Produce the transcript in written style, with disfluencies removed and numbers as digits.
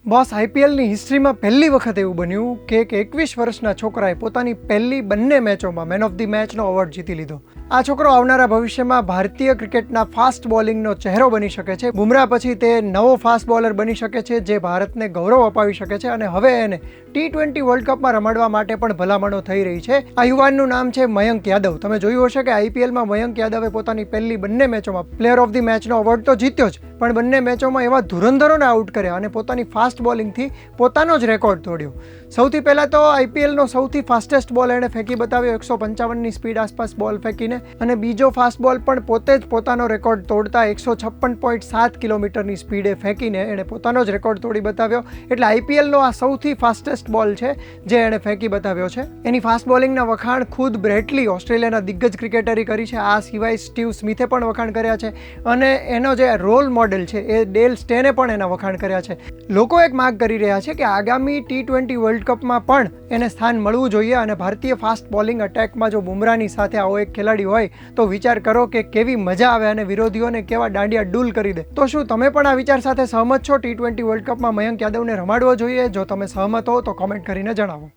Boss આઈપીએલની હિસ્ટ્રીમાં પહેલી વખત એવું બન્યું કે એક 21 વર્ષના છોકરાએ પોતાની પહેલી બંને મેચોમાં મેન ઓફ ધી મેચનો એવોર્ડ જીતી લીધો. આ છોકરો આવનારા ભવિષ્યમાં ભારતીય ક્રિકેટના ફાસ્ટ બોલિંગનો ચહેરો બની શકે છે. બુમરાહ પછી તે નવો ફાસ્ટ બોલર બની શકે છે જે ભારતને ગૌરવ અપાવી શકે છે અને હવે એને T20 વર્લ્ડ કપમાં રમાડવા માટે પણ ભલામણો થઈ રહી છે. આ યુવાનનું નામ છે મયંક યાદવ. તમે જોયું હશે કે આઈપીએલમાં મયંક યાદવે પોતાની પહેલી બંને મેચોમાં પ્લેયર ઓફ ધી મેચનો એવોર્ડ તો જીત્યો જ, પણ બંને મેચોમાં એવા ધુરંધરોને આઉટ કર્યા અને પોતાની ફાસ્ટ બોલિંગથી પોતાનો જ રેકોર્ડ તોડ્યો. સૌથી પહેલાં તો આઈપીએલનો સૌથી ફાસ્ટેસ્ટ બોલ એણે ફેંકી બતાવ્યો 155ની સ્પીડ આસપાસ બોલ ફેંકીને, અને બીજો ફાસ્ટ બોલ પણ પોતે જ પોતાનો રેકોર્ડ તોડતા 156.7 કિલોમીટરની સ્પીડે ફેંકીને એણે પોતાનો જ રેકોર્ડ તોડી બતાવ્યો. એટલે આઈપીએલનો આ સૌથી ફાસ્ટેસ્ટ બોલ છે જે એણે ફેંકી બતાવ્યો છે. એની ફાસ્ટ બોલિંગના વખાણ ખુદ બ્રેટલી ઓસ્ટ્રેલિયાના દિગ્ગજ ક્રિકેટરે કરી છે. આ સિવાય સ્ટીવ સ્મિથે પણ વખાણ કર્યા છે અને એનો જે રોલ મોડેલ છે એ ડેલ સ્ટેને પણ એના વખાણ કર્યા છે. લોકો એક માગ કરી રહ્યા છે કે આગામી T20 વર્લ્ડ કપમાં પણ એને સ્થાન મળવું જોઈએ અને ભારતીય ફાસ્ટ બોલિંગ અટેકમાં જો બુમરાહની સાથે આવો એક ખેલાડી હોય તો વિચાર કરો કે કેવી મજા આવે અને વિરોધીઓને કેવા દાંડિયા ડૂલ કરી દે. તો શું તમે પણ આ વિચાર સાથે સહમત છો? T20 વર્લ્ડ કપમાં મયંક યાદવને રમાડવો જોઈએ? જો તમે સહમત હો તો કોમેન્ટ કરીને જણાવો.